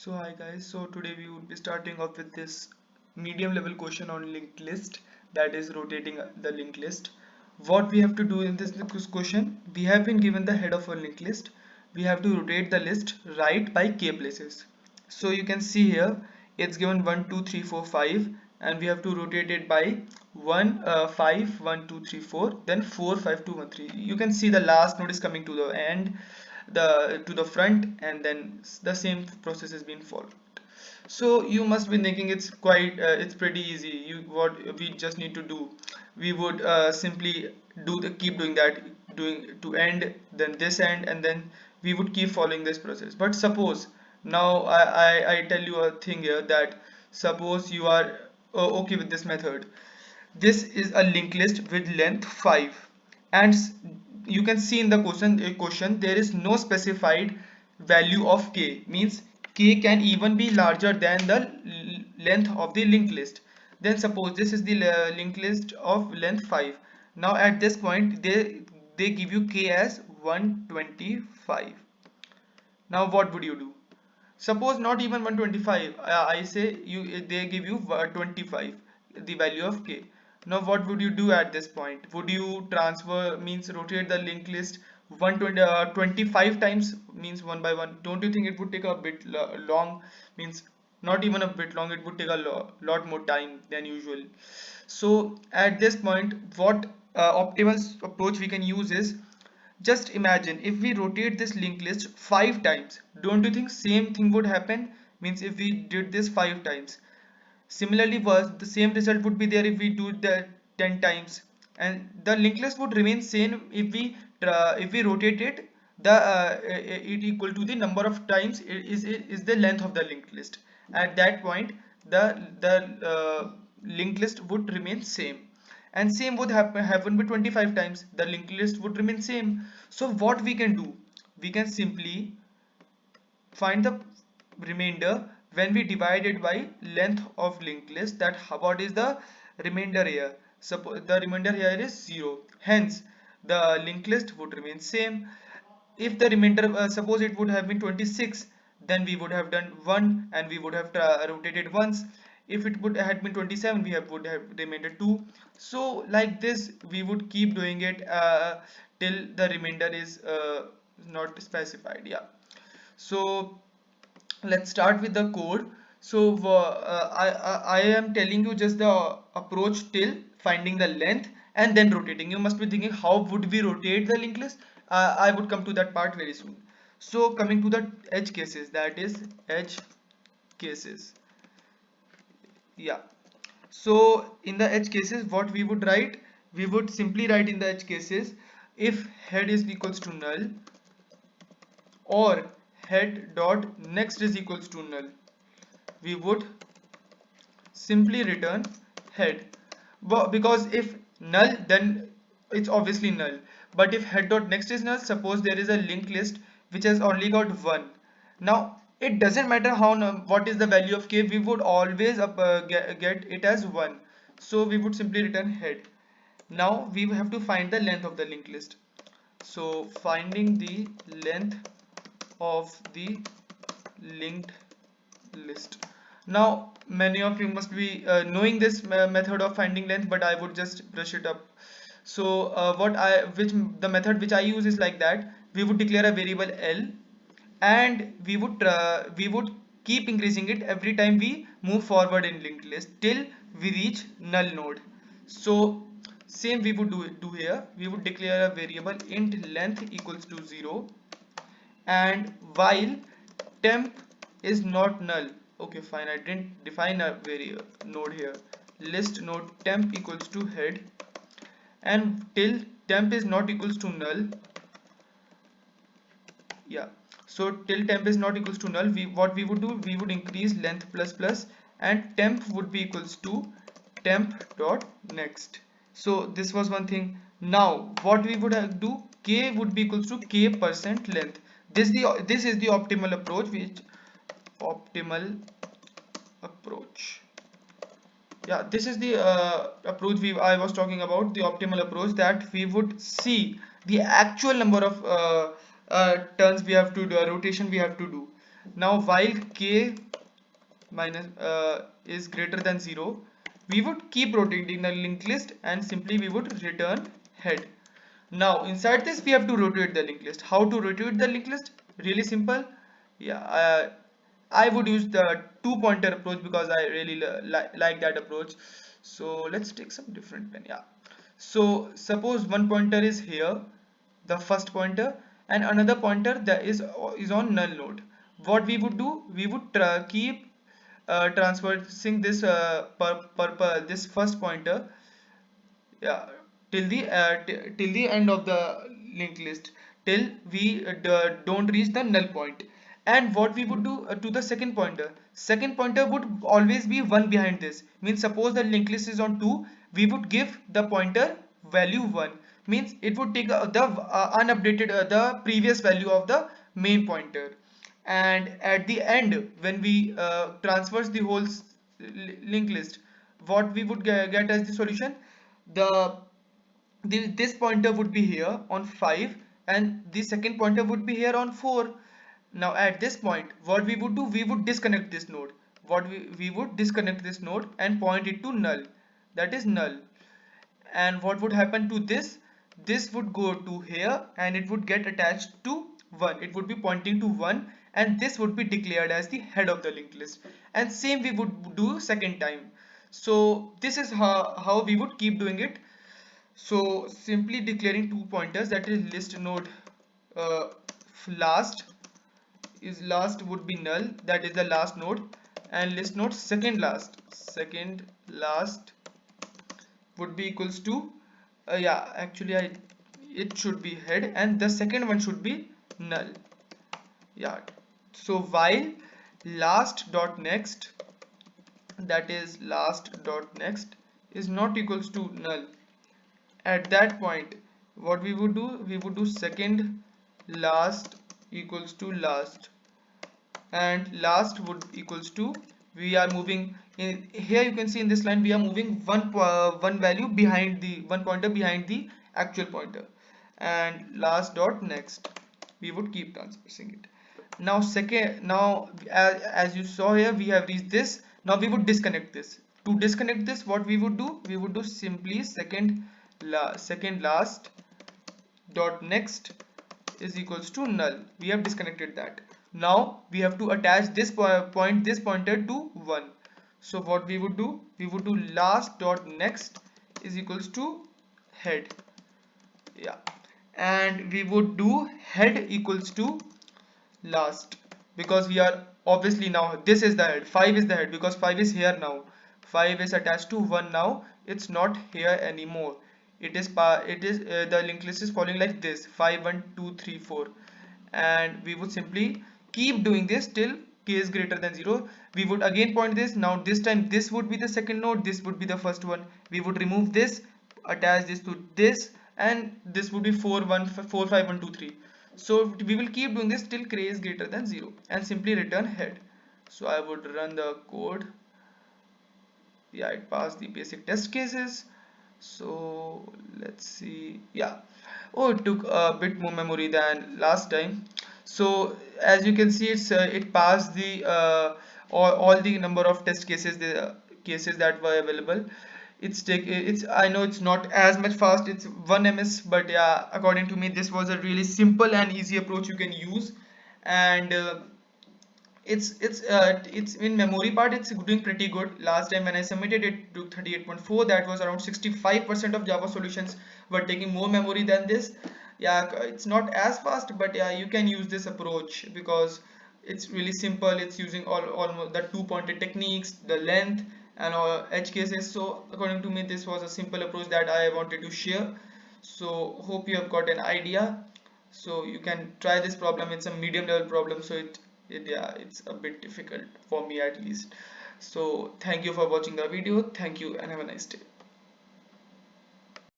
So hi guys, so today we would be starting off with this medium level question on linked list, that is rotating the linked list. What we have to do in this question, we have been given the head of a linked list. We have to rotate the list right by k places. So you can see here it's given 1 2 3 4 5 and we have to rotate it by 1 5 1 2 3 4 then 4 5 2 1 3. You can see the last node is coming to the end, the front, and then the same process is being followed. So you must be thinking it's pretty easy. What we just need to do, we would simply keep doing that, doing to end, then this end, and then we would keep following this process. But suppose now I tell you a thing here, that suppose you are okay with this method. This is a linked list with length 5, and you can see in the question there is no specified value of k, means k can even be larger than the length of the linked list. Then suppose this is the linked list of length 5. Now at this point they give you k as 125. Now what would you do? Suppose not even 125, I say they give you 25, the value of k. Now what would you do at this point? Would you transfer, means rotate the linked list 25 times, means one by one? Don't you think it would take a bit long, means not even a bit long, it would take a lot more time than usual. So at this point, what optimal approach we can use is, just imagine if we rotate this linked list 5 times, don't you think same thing would happen? Means if we did this 5 times, similarly was the same result would be there if we do that 10 times, and the linked list would remain same if we rotate it, the it equal to the number of times is the length of the linked list. At that point the linked list would remain same, and same would happen with 25 times, the linked list would remain same. So what we can do, we can simply find the remainder when we divide it by length of linked list. That what is the remainder here? Suppose the remainder here is 0, hence the linked list would remain same. If the remainder, suppose it would have been 26, then we would have done 1 and we would have rotated once. If it would have been 27, would have remainder 2. So like this we would keep doing it till the remainder is not specified. Yeah, so let's start with the code. So I am telling you just the approach till finding the length and then rotating. You must be thinking, how would we rotate the linked list? I would come to that part very soon. So coming to the edge cases, that is edge cases. Yeah, so in the edge cases, what we would write, we would simply write in the edge cases, if head is equals to null or head dot next is equals to null, we would simply return head. But because if null, then it's obviously null. But if head dot next is null, suppose there is a linked list which has only got 1. Now it doesn't matter what is the value of k, we would always get it as 1. So we would simply return head. Now we have to find the length of the linked list. So finding the length of the linked list. Now many of you must be knowing this method of finding length, but I would just brush it up. So the method which I use is like that: we would declare a variable L, and we would keep increasing it every time we move forward in linked list till we reach null node. So same we would do here. We would declare a variable int length equals to 0, and while temp is not null. Okay, fine, I didn't define a node here. List node temp equals to head, and till temp is not equals to null. Yeah, so till temp is not equals to null, what we would do, we would increase length plus plus, and temp would be equals to temp dot next. So this was one thing. Now what we would have do, k would be equals to k percent length. This is the optimal approach, which optimal approach. Yeah, this is the approach I was talking about, the optimal approach, that we would see the actual number of turns we have to do, rotation we have to do. Now while k minus is greater than 0, we would keep rotating the linked list and simply we would return head. Now inside this we have to rotate the linked list. How to rotate the linked list? Really simple. Yeah, I would use the two pointer approach because I really like that approach. So let's take some different pen. Yeah. So suppose one pointer is here, the first pointer, and another pointer that is on null node. What we would do, we would keep transversing this this first pointer, yeah, till the end of the linked list, till we don't reach the null point. And what we would do to the second pointer would always be one behind this. Means suppose the linked list is on 2, we would give the pointer value 1. Means it would take the unupdated the previous value of the main pointer. And at the end when we transverse the whole linked list, what we would get as the solution, the this pointer would be here on 5 and the second pointer would be here on 4. Now at this point what we would do, we would disconnect this node. We would disconnect this node and point it to null, that is null. And what would happen to this would go to here and it would get attached to 1, it would be pointing to 1, and this would be declared as the head of the linked list. And same we would do second time. So this is how we would keep doing it. So simply declaring two pointers, that is list node uh, last is last would be null, that is the last node, and list node second last would be equals to yeah, actually it should be head and the second one should be null. Yeah, so while last dot next, that is last dot next is not equals to null, at that point what we would do, we would do second last equals to last, and last would equals to, we are moving in here, you can see in this line we are moving one value behind the one pointer behind the actual pointer, and last dot next we would keep transversing it. Now as you saw here, we have reached this. Now we would disconnect this. To disconnect this, what we would do, we would do simply second last dot next is equals to null. We have disconnected that. Now we have to attach this this pointer to 1. So what we would do, we would do last dot next is equals to head. Yeah, and we would do head equals to last, because we are obviously now this is the head, 5 is the head because 5 is here now, 5 is attached to 1 now, it's not here anymore. The linked list is following like this, 5 1 2 3 4, and we would simply keep doing this till k is greater than 0. We would again point this. Now this time this would be the second node, this would be the first one. We would remove this, attach this to this, and this would be 4 1 4 5 1 2 3. So we will keep doing this till k is greater than 0 and simply return head. So I would run the code. Yeah, it passed the basic test cases. So let's see. Yeah, oh, it took a bit more memory than last time. So as you can see, it passed the all the number of test cases, the cases that were available. It's I know it's not as much fast, it's 1 ms, but yeah, according to me this was a really simple and easy approach you can use. And it's in memory part, it's doing pretty good. Last time when I submitted it to 38.4, that was around 65% of Java solutions were taking more memory than this. Yeah, it's not as fast, but yeah, you can use this approach because it's really simple. It's using almost the two pointed techniques, the length and all edge cases. So according to me this was a simple approach that I wanted to share. So hope you have got an idea. So you can try this problem. It's a medium level problem, so yeah, it's a bit difficult for me at least. So thank you for watching the video. Thank you and have a nice day.